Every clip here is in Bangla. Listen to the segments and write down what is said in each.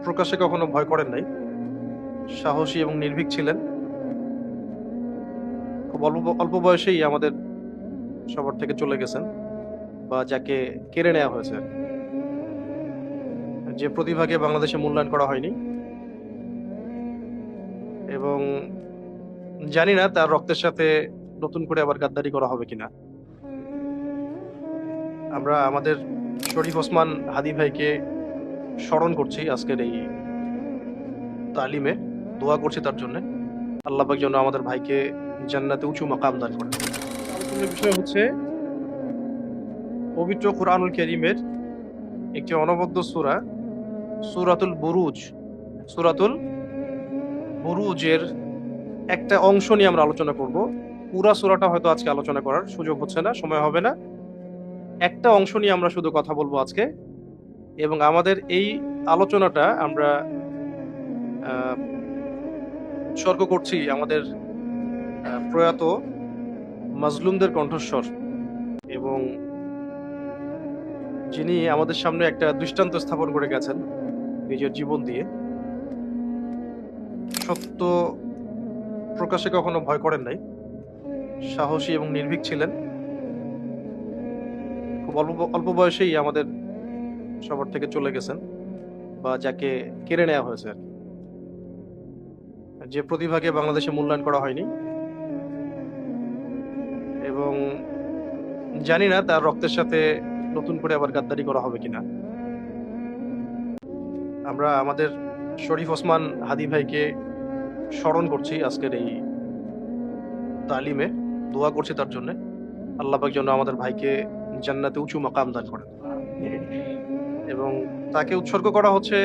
প্রকাশ্যে কখনো ভয় করেন নাই, সাহসী এবং নির্ভীক ছিলেন। খুব অল্প অল্প বয়সেই আমাদের সবার থেকে চলে গেছেন, বা যাকে কেড়ে নেওয়া হয়েছে আর কি। যে প্রতিভাকে বাংলাদেশে মূল্যায়ন করা হয়নি, এবং জানি না তার রক্তের সাথে নতুন করে আবার গাদ্দারি করা হবে কিনা। আমরা আমাদের শরীফ ওসমান হাদি ভাইকে স্মরণ করছি আজকের এই তালিমে, দোয়া করছি তার জন্য। আল্লাহ পাক যেন আমাদের ভাইকে জান্নাতে উঁচু মাকাম দান করেন। আলোচনার বিষয় হচ্ছে পবিত্র কুরআনুল কারীমের একটি অনবদ্য সূরা, সূরাতুল বুরুজ। সূরাতুল বুরুজের একটা অংশ নিয়ে আমরা আলোচনা করব। পুরা সূরাটা হয়তো আজকে আলোচনা করার সুযোগ হচ্ছে না, সময় হবে না। একটা অংশ নিয়ে আমরা শুধু কথা বলবো আজকে, এবং আমাদের এই আলোচনাটা আমরা উৎসর্গ করছি আমাদের প্রয়াত মাজলুমদের কণ্ঠস্বর, এবং যিনি আমাদের সামনে একটা দৃষ্টান্ত স্থাপন করে গেছেন নিজের জীবন দিয়ে। সত্য প্রকাশে কখনো ভয় করেন নাই, সাহসী এবং নির্ভীক ছিলেন। খুব অল্প অল্প বয়সেই আমাদের সবার থেকে চলে গেছেন, বা যাকে কেড়ে নেওয়া হয়েছে আর কি। যে প্রতিভাকে বাংলাদেশে মূল্যায়ন করা হয়নি, এবং জানি না তার রক্তের সাথে নতুন করে আবার গাদ্দারি করা হবে কিনা। আমরা আমাদের শরীফ ওসমান হাদি ভাইকে স্মরণ করছি আজকের এই তালিমে, দোয়া করছি তার জন্য। আল্লাহ পাক যেন আমাদের ভাইকে জান্নাতে উঁচু মাকাম দান করেন। এবং তাকে উৎসর্গ করা হচ্ছে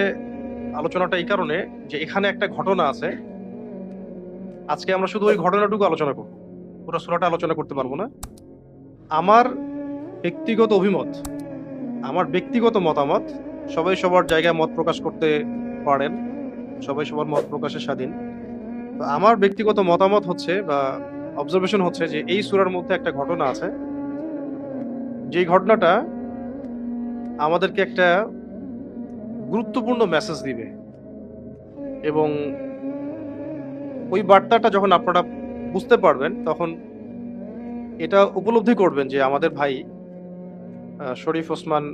আলোচনাটা এই কারণে যে এখানে একটা ঘটনা আছে। আজকে আমরা শুধু ওই ঘটনাটুকু আলোচনা করব, পুরো সূরাটা আলোচনা করতে পারবো না। আমার ব্যক্তিগত অভিমত, আমার ব্যক্তিগত মতামত, সবাই সবার জায়গায় মত প্রকাশ করতে পারেন, সবাই সবার মত প্রকাশের স্বাধীন। তো আমার ব্যক্তিগত মতামত হচ্ছে, বা অবজারভেশন হচ্ছে, যে এই সূরার মধ্যে একটা ঘটনা আছে, যেই ঘটনাটা আমাদেরকে একটা গুরুত্বপূর্ণ মেসেজ দিবে, এবং ওই বার্তাটা যখন আপনারা বুঝতে পারবেন তখন এটা উপলব্ধি করবেন যে আমাদের ভাই শরীফ ওসমান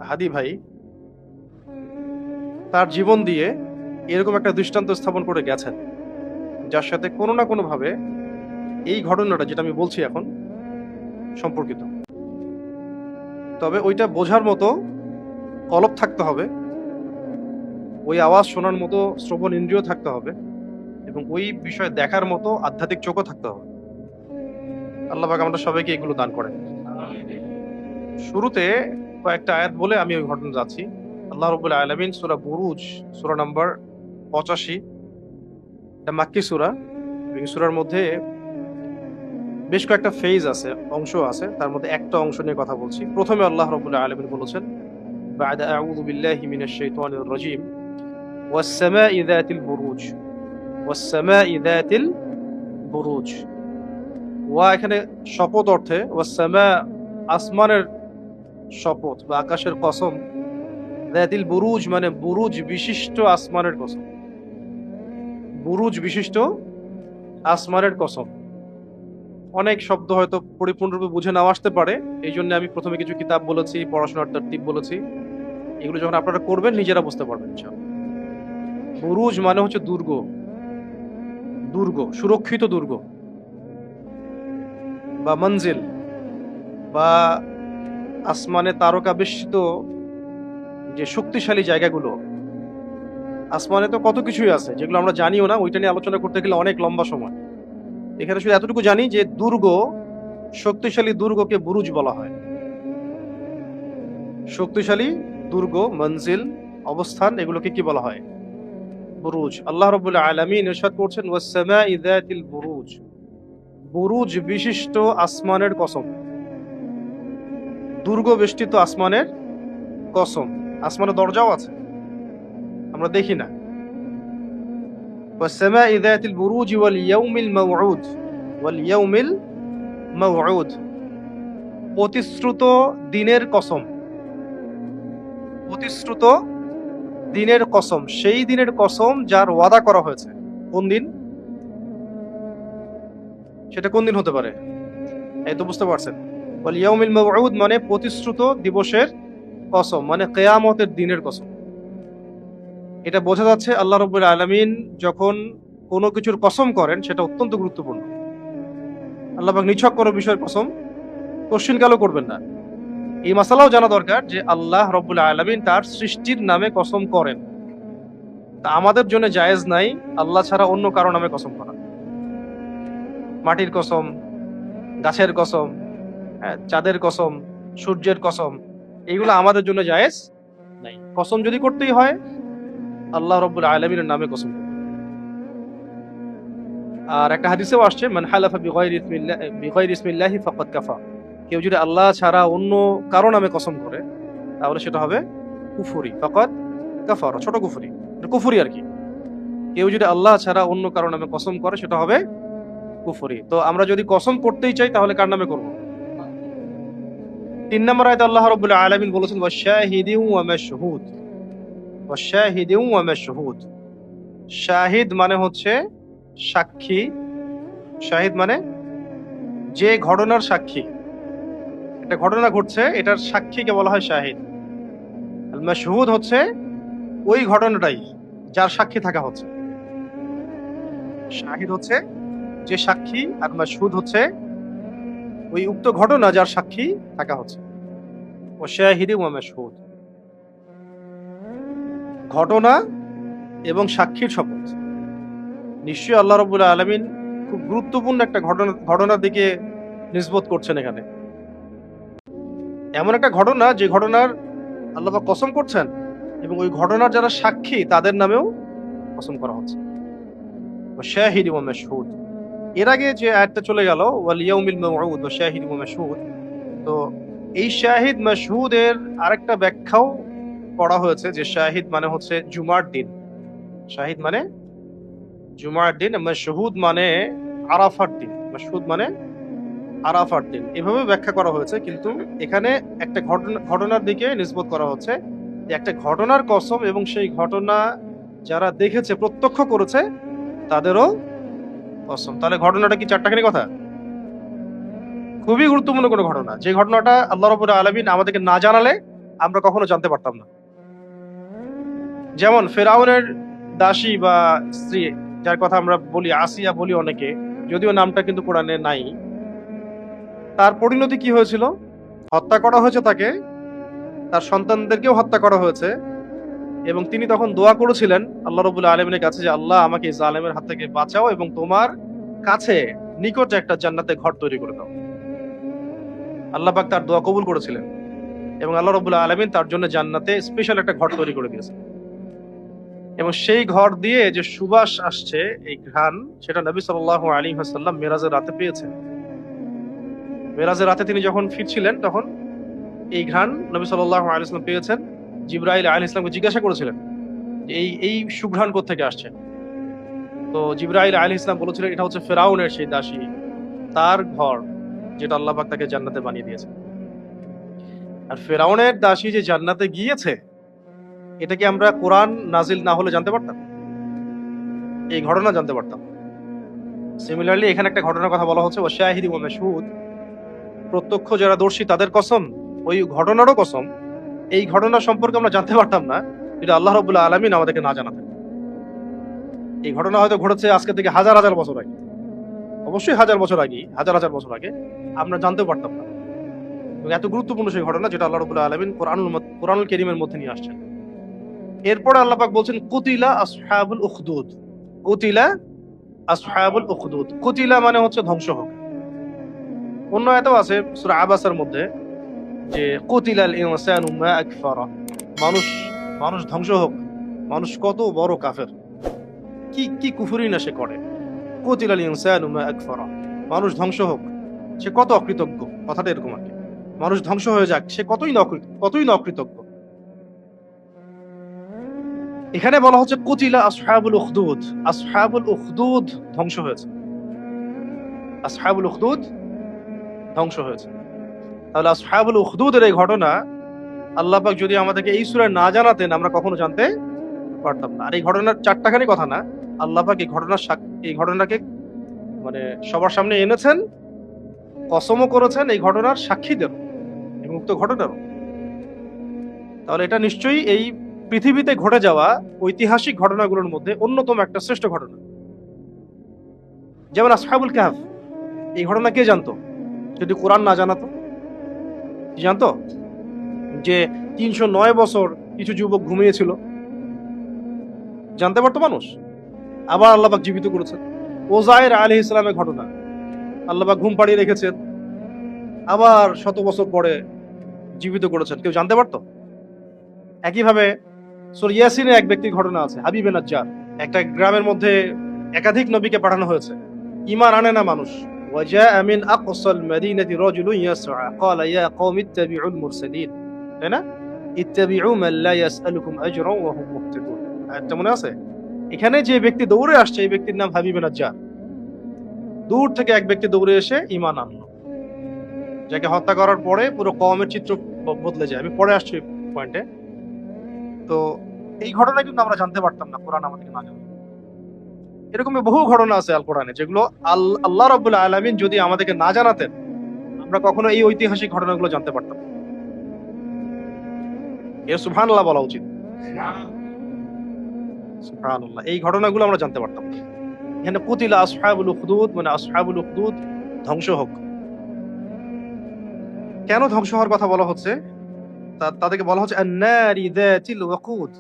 হাদি ভাই তার জীবন দিয়ে এরকম একটা দৃষ্টান্ত স্থাপন করে গেছেন, যার সাথে কোনো না কোনো ভাবে এই ঘটনাটা যেটা আমি বলছি এখন সম্পর্কিত। তবে ওইটা বোঝার মতো কলব থাকতে হবে, ওই আওয়াজ শোনার মতো শ্রবণ ইন্দ্রিয় থাকতে হবে, এবং ওই বিষয় দেখার মতো আধ্যাত্মিক চোখও থাকতে হবে। আল্লাহ পাক আমরা সবাইকে এগুলো দান করেন। শুরুতে কয়েকটা আয়াত বলে আমি ওই ঘটনা যাচ্ছি। আল্লাহ রাব্বুল আলামিন সূরা বুরুজ, সূরা নাম্বার 85, এটা মাক্কি সূরা। এই সূরার মধ্যে বেশ কয়েকটা ফেজ আছে, অংশ আছে, তার মধ্যে একটা অংশ নিয়ে কথা বলছি। প্রথমে আল্লাহ রাব্বুল আলামিন বলেছেন, বা'দা আউযু বিল্লাহি মিনাশ শাইতানির রাজীম, ওয়াস সামাই যাতিল বুরুজ, ওয়াস সামাই যাতিল বুরুজ। ওয়া এখানে শপথ অর্থে, ওয়াস সামা আসমানের শপথ বা আকাশের কসম, যাতিল বুরুজ মানে বুরুজ বিশিষ্ট আসমানের কসম, বুরুজ বিশিষ্ট আসমানের কসম। অনেক শব্দ হয়তো পরিপূর্ণরূপে বুঝে নাও আসতে পারে, এই জন্য আমি প্রথমে কিছু কিতাব বলেছি, পড়াশোনার তারতিব বলেছি। এগুলো যখন আপনারা করবেন নিজেরা বুঝতে পারবেন ইনশাআল্লাহ। বুরুজ মানে হচ্ছে দুর্গ, দুর্গ, সুরক্ষিত দুর্গ বা মঞ্জিল, বা আসমানে তারকা বেষ্টিত যে শক্তিশালী জায়গাগুলো। আসমানে তো কত কিছুই আছে যেগুলো আমরা জানিও না, ওইটা নিয়ে আলোচনা করতে গেলে অনেক লম্বা সময়। এখানে শুধু এতটুকু জানি যে দুর্গ, শক্তিশালী দুর্গকে বুরুজ বলা হয়। শক্তিশালী দুর্গ, মঞ্জিল, অবস্থান, এগুলোকে কি বলা হয়? বুরুজ। আল্লাহ রাব্বুল আলামিন ইরশাদ করছেন, ওয়াস সামাই যাতিল বুরুজ, বুরুজ বিশিষ্ট আসমানের কসম, দুর্গ বেষ্টিত আসমানের কসম। আসমানের দরজাও আছে, আমরা দেখি না। ওয়াস সামাই যাতিল বুরুজ ওয়াল ইয়াউমিল মাউউদ, ওয়াল ইয়াউমিল মাউউদ, প্রতিশ্রুত দিনের কসম, প্রতিশ্রুত দিনের কসম, সেই দিনের কসম যার ওয়াদা করা হয়েছে। কোন দিন? সেটা কোন দিন হতে পারে? এই তো বুঝতে পারছেন। ওয়াল ইয়াউমিল মাউউদ মানে প্রতিশ্রুত দিবসের কসম, মানে কিয়ামতের দিনের কসম। এটা বোঝা যাচ্ছে আল্লাহ রাব্বুল আলামিন যখন কোনো কিছুর কসম করেন সেটা অত্যন্ত গুরুত্বপূর্ণ। আল্লাহ পাক নিছক কোনো বিষয়ের কসম কোশ্চিনকালও করবেন না। এই মাসালাও জানা দরকার যে আল্লাহ রাব্বুল আলামিন তার সৃষ্টির নামে কসম করেন। তা আমাদের জন্য জায়েজ নাই আল্লাহ ছাড়া অন্য কারো নামে কসম করা। মাটির কসম, গাছের কসম, হ্যাঁ, চাঁদের কসম, সূর্যের কসম, এইগুলো আমাদের জন্য জায়েজ নাই। কসম যদি করতেই হয় আল্লাহ রাব্বুল আলামিনের নামে কসম করতে হবে। আর একটা হাদিসেও আসছে, মান হালাফা বিগাইরি ইসমিল্লাহি ফাকাদ কাফা। কেউ যদি আল্লাহ ছাড়া অন্য কারো নামে কসম করে তাহলে সেটা হবে কুফরি, ফাকাদ কাফারা, ছোট কুফরি, এটা কুফরি আর কি। কেউ যদি আল্লাহ ছাড়া অন্য কারো নামে কসম করে সেটা হবে কুফরি। তো আমরা যদি কসম করতেই চাই তাহলে কার নামে করব? 3 নম্বর আয়াতে আল্লাহ রাব্বুল আলামিন বলেছেন ওয়াশাহিদিন ওয়া মাশহুদ। ওয়াশাহিদিন ওয়া মাশহুদ, শাহিদ মানে হচ্ছে সাক্ষী। শাহিদ মানে যে ঘটনার সাক্ষী, একটা ঘটনা ঘটছে এটার সাক্ষীকে বলা হয় শাহিদ। আল মাশহুদ হচ্ছে ওই ঘটনাটাই যার সাক্ষী থাকা হচ্ছে। শাহিদ হচ্ছে যে সাক্ষী, আর মাশহুদ হচ্ছে ওই উক্ত ঘটনা যার সাক্ষী থাকা হচ্ছে। ওয়াশাহিদিন ওয়া মাশহুদ, ঘটনা এবং সাক্ষীর শপথ। নিশ্চয়ই আল্লাহ রাব্বুল আলামিন খুব গুরুত্বপূর্ণ একটা ঘটনার দিকে নিসবত করছেন এখানে। এমন একটা ঘটনা যে ঘটনার আল্লাহ পাক কসম করছেন এবং ওই ঘটনার যারা সাক্ষী তাদের নামেও কসম করা হচ্ছে। শাহিদ ওয়া মাশহুদ, এর আগে যে আয়াতটা চলে গেল ওয়াল ইয়াউমিল মাউউদ ওয়া শাহিদ ওয়া মাশহুদ, তো এই শাহিদ মাশহুদের আরেকটা ব্যাখ্যাও করা হয়েছে যে শাহিদ মানে হচ্ছে জুমার দিন। শাহিদ মানে জুমার দিন, মাশহুদ মানে আরাফার দিন। মাশহুদ মানে আরাফার দিন, এভাবে ব্যাখ্যা করা হয়েছে। কিন্তু এখানে একটা ঘটনার দিকে নিসবত করা হচ্ছে যে একটা ঘটনার কসম, এবং সেই ঘটনা যারা দেখেছে, প্রত্যক্ষ করেছে, তাদেরও কসম। তাহলে ঘটনাটা কি চারটাখানি কথা? খুবই গুরুত্বপূর্ণ কোনো ঘটনা, যে ঘটনাটা আল্লাহ রাব্বুল আলামিন আমাদেরকে না জানালে আমরা কখনো জানতে পারতাম না। যেমন ফেরাউনের দাসী বা স্ত্রী, যার কথা আমরা বলি আসিয়া বলি অনেকে, যদিও নামটা কিন্তু কোরআনে নাই, তার পরিণতি কি হয়েছিল? হত্যা করা হয়েছে তাকে, তার সন্তানদেরকেও হত্যা করা হয়েছে, এবং তিনি তখন দোয়া করেছিলেন আল্লাহ রাব্বুল আলামিনের কাছে যে আল্লাহ আমাকে এই জালেমের হাত থেকে বাঁচাও এবং তোমার কাছে নিকটে একটা জান্নাতে ঘর তৈরি করে দাও। আল্লাহ পাক তার দোয়া কবুল করেছিলেন এবং আল্লাহ রাব্বুল আলামিন তার জন্য জান্নাতে স্পেশাল একটা ঘর তৈরি করে দিয়েছেন। এবং সেই ঘর দিয়ে যে সুবাস আসছে, এই ঘ্রাণ, সেটা নবী সাল্লাল্লাহু আলাইহি ওয়াসাল্লাম মেরাজের রাতে পেয়েছেন। মেরাজের রাতে তিনি যখন ফিরছিলেন তখন এই ঘ্রাণ নবী সাল্লাল্লাহু আলাইহি ওয়াসাল্লাম পেয়েছেন। জিবরাইল আলাইহিস সালামকে জিজ্ঞাসা করেছিলেন যে এই সুঘ্রাণ কোত্থেকে আসছে। তো জিবরাইল আলাইহিস সালাম বলেছিলেন এটা হচ্ছে ফেরাউনের সেই দাসী, তার ঘর, যেটা আল্লাহ পাক তাকে জান্নাতে বানিয়ে দিয়েছে। আর ফেরাউনের দাসী যে জান্নাতে গিয়েছে, এটা কি আমরা কোরআন নাজিল না হলে জানতে পারতাম? এই ঘটনা জানতে পারতাম। সিমিলারলি এখানে একটা ঘটনার কথা বলা হচ্ছে ওয়াশাহিদি ওয়া মাশহুদ, প্রত্যক্ষ যারা দর্শী তাদের কসম, ওই ঘটনারও কসম। এই ঘটনা সম্পর্কে আমরা জানতে পারতাম না যদি আল্লাহ রাব্বুল আলামিন আমাদেরকে না জানাতেন। এই ঘটনা হয়তো ঘটেছে আজকে থেকে হাজার হাজার বছর আগে, অবশ্যই হাজার বছর আগে, হাজার হাজার বছর আগে, আমরা জানতেও পারতাম না। এবং এত গুরুত্বপূর্ণ সেই ঘটনা যেটা আল্লাহ রাব্বুল আলামিন কোরআনুল কারীমের মধ্যে নিয়ে আসছেন। এরপরে আল্লাহ পাক বলছেন কুতিলা আসহাবুল উখদুদ। কুতিলা আসহাবুল উখদুদ, কুতিলা মানে হচ্ছে ধ্বংস হোক। অন্য আয়াতেও আছে সূরা আবাসের মধ্যে যে কুতিলাল ইনসানু মা আকফারা, মানুষ মানুষ ধ্বংস হোক, মানুষ কত বড় কাফের, কি কি কুফরি না সে করে। কুতিলাল ইনসানু মা আকফারা, মানুষ ধ্বংস হোক, সে কত অকৃতজ্ঞ। কথাটা এরকম আর কি, মানুষ ধ্বংস হয়ে যাক, সে কতই না অকৃতজ্ঞ। এখানে বলা হচ্ছে কুতিলা আসহাবুল উখদুদ, আসহাবুল উখদুদ ধ্বংস হয়েছে, আসহাবুল উখদুদ ধ্বংস হয়েছে। তাহলে আসহাবুল উখদুদের এই ঘটনা আল্লাহ পাক যদি আমাদেরকে এই সূরায় না জানাতেন আমরা কখনো জানতে পারতাম না। আর এই ঘটনার চারটাখানি কথা না, আল্লাহ পাক এই ঘটনাকে মানে সবার সামনে এনেছেন, কসমও করেছেন এই ঘটনার সাক্ষীদের এবং উক্ত ঘটনারও। তাহলে এটা নিশ্চয়ই এই পৃথিবীতে ঘটে যাওয়া ঐতিহাসিক ঘটনাগুলোর মধ্যে অন্যতম একটা শ্রেষ্ঠ ঘটনা। যেমন আসহাবুল কাহফ, এই ঘটনা কে জানতো যদি কোরআন না জানাতো? কি জানতো? যে ৩০৯ বছর কিছু যুবক ঘুমিয়েছিল, জানতে পারতো মানুষ? আবার আল্লাহ পাক জীবিত করেছেন। ওজায়ের আলাইহিস সালামের ঘটনা, আল্লাহ পাক ঘুম পাড়িয়ে রেখেছেন, আবার ১০০ বছর পরে জীবিত করেছেন, কেউ জানতে পারতো? একইভাবে সূরা ইয়াসিনে এক ব্যক্তির ঘটনা আছে, হাবিবে নাজ্জার। একটা গ্রামের মধ্যে একাধিক নবীকে পাঠানো হয়েছে, ঈমান আনে না মানুষ। ওয়াজাআ মিন আকসাল মাদিনাতি রাজুলুন ইয়াসআ ক্বালা ইয়া কওমি ইত্তাবিউল মুরসালিন, তাই না? ইত্তাবিউ মান লা ইয়াসআলুকুম আজরান ওয়া হুম মুহতাদুন। আয়াতটা মনে আছে? এখানে যে ব্যক্তি দৌড়ে আসছে এই ব্যক্তির নাম হাবিবে নাজ্জার। দূর থেকে এক ব্যক্তি দৌড়ে এসে ঈমান আনলো, যাকে হত্যা করার পরে পুরো কওমের চিত্র বদলে যায়। আমি পরে আসছি পয়েন্টে। তো এই ঘটনা কিন্তু আমরা জানতে পারতাম না কোরআন আমাদেরকে না জানাতো। এরকম বহু ঘটনা আছে আল কোরআনে যেগুলো আল্লাহ রাব্বুল আলামিন যদি আমাদেরকে না জানাতেন, আমরা কখনো এই ঐতিহাসিক ঘটনাগুলো জানতে পারতাম না। এর সুবহানাল্লাহ বলা উচিত। সুবহানাল্লাহ, এই ঘটনাগুলো আমরা জানতে পারতাম না। এখানে কুতিলা আসহাবুল উখদুদ, মানে আসহাবুল উখদুদ ধ্বংস হোক। কেন ধ্বংস হওয়ার কথা বলা হচ্ছে? তাদেরকে বলা হচ্ছে আন-নারি যাতিল ওয়াকুদ।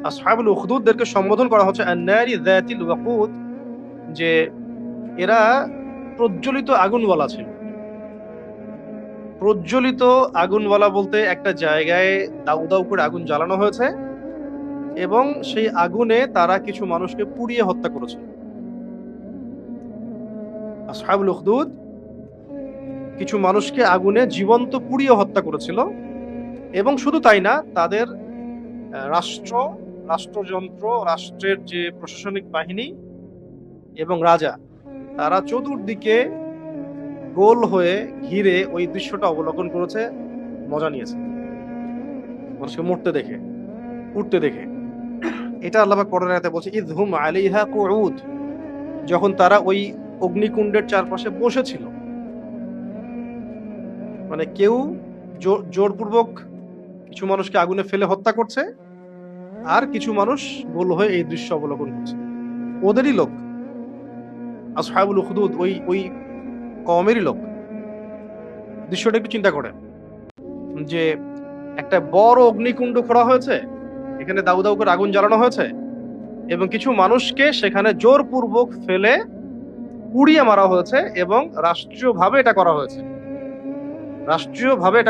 আসহাবুল উখদুদদেরকে সম্বোধন করা হচ্ছে আন-নারি যাতিল ওয়াকুদ, যে এরা প্রজ্বলিত আগুনওয়ালা ছিল। প্রজ্বলিত আগুনওয়ালা বলতে একটা জায়গায় দাউ দাউ করে আগুন জ্বালানো হয়েছে এবং সেই আগুনে তারা কিছু মানুষকে পুড়িয়ে হত্যা করেছে। আসহাবুল উখদুদ কিছু মানুষকে আগুনে জীবন্ত পুড়িয়ে হত্যা করেছিল। এবং শুধু তাই না, তাদের রাষ্ট্রযন্ত্র, রাষ্ট্রের যে প্রশাসনিক বাহিনী এবং রাজা, তারা চতুর্দিকে গোল হয়ে ঘিরে ওই দৃশ্যটা অবলোকন করেছে, মজা নিয়েছে মানুষকে মরতে দেখে, উঠতে দেখে। এটা আল্লাহ পাক পরের আয়াতে বলছে ইযহুম আলাইহা কুউদ, যখন তারা ওই অগ্নিকুণ্ডের চারপাশে বসেছিল। মানে কেউ জোরপূর্বক কিছু মানুষকে আগুনে ফেলে হত্যা করছে, আর কিছু মানুষ গোল হয়ে এই দৃশ্য অবলোকন করছে। ওদেরই লোক, আসহাবুল উখদুদ ওই কওমেরই লোক। দৃশ্যটা একটু চিন্তা করেন, যে একটা বড় অগ্নিকুণ্ড খোঁড়া হয়েছে, এখানে দাউ দাউ করে আগুন জ্বালানো হয়েছে এবং কিছু মানুষকে সেখানে জোরপূর্বক ফেলে পুড়িয়ে মারা হয়েছে এবং রাষ্ট্রীয়ভাবে এটা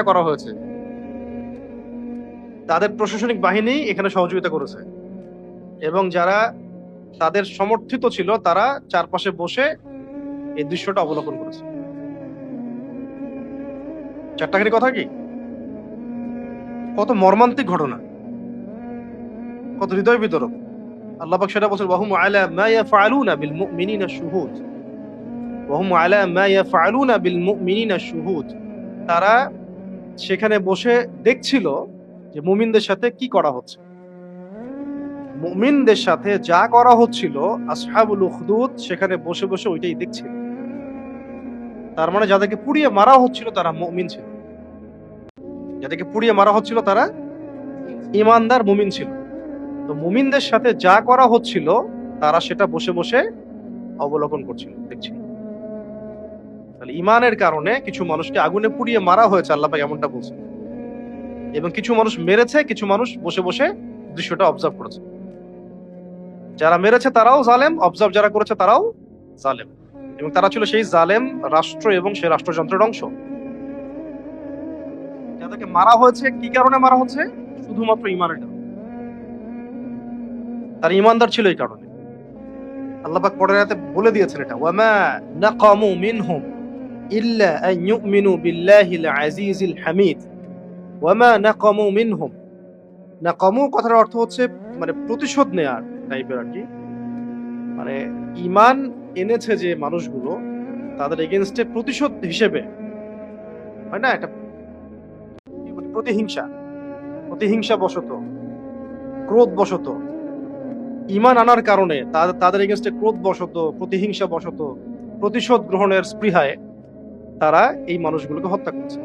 করা হয়েছে। তাদের প্রশাসনিক বাহিনী এখানে সহযোগিতা করেছে এবং যারা তাদের সমর্থিত ছিল তারা চারপাশে বসে এই দৃশ্যটা অবলোকন করেছে। চারটাখানি কথা কি, কত মর্মান্তিক ঘটনা, কত হৃদয় বিতরক। আল্লাহ পাক সেটা বলছেন ওয়াহুম আলা মা ইয়াফআলুনা বিল মুমিনিনা শুহুদ, ওয়াহুম আলা মা ইয়াফআলুনা বিল মুমিনিনা শুহুদ। তারা সেখানে বসে দেখছিল যে মুমিনদের সাথে কি করা হচ্ছে। মুমিনদের সাথে যা করা হচ্ছিল আসহাবুল উখদুদ সেখানে বসে বসে ওইটাই দেখছিল। তার মানে যাদেরকে পুড়িয়ে মারা হচ্ছিল তারা মুমিন ছিল, যাদেরকে পুড়িয়ে মারা হচ্ছিল তারা ঈমানদার মুমিন ছিল। তো মুমিনদের সাথে যা করা হচ্ছিল তারা সেটা বসে বসে অবলোকন করছিল, দেখছিল। তাহলে ঈমানের কারণে কিছু মানুষকে আগুনে পুড়িয়ে মারা হয়েছে, আল্লাহ পাক এমনটা বলছে। এবং কিছু মানুষ মেরেছে, কিছু মানুষ বসে বসে দৃশ্যটা অবজার্ভ করেছে। যারা মেরেছে তারাও জালেম, অবজার্ভ যারা করেছে তারাও জালেম, এবং তারা ছিল সেই জালেম রাষ্ট্র এবং সেই রাষ্ট্রযন্ত্রের অংশ। যাদেরকে মারা হয়েছে কি কারণে মারা হচ্ছে? শুধুমাত্র ঈমানের কারণে। তার ঈমানদার ছিল এই কারণে। আল্লাহ পাক পরের আয়াতে বলে দিয়েছেন এটা, ওয়ামা নাকামু মিনহুম ইল্লা আন ইউমিনু বিল্লাহিল আজিজিল হামিদ। ওয়ামা নাকামু মিনহুম, নাকামু কথার অর্থ হচ্ছে মানে প্রতিশোধ নেয়ার টাইপের আর কি। মানে ঈমান এনেছে যে মানুষগুলো, তাদের এগেইনস্টে প্রতিশোধ হিসেবে, হয় না, একটা প্রতিহিংসা বশত ক্রোধবশত, ঈমান আনার কারণে তাদের এগেইনস্টে ক্রোধবশত, প্রতিহিংসা বশত, প্রতিশোধ গ্রহণের স্পৃহায় তারা এই মানুষগুলোকে হত্যা করছে।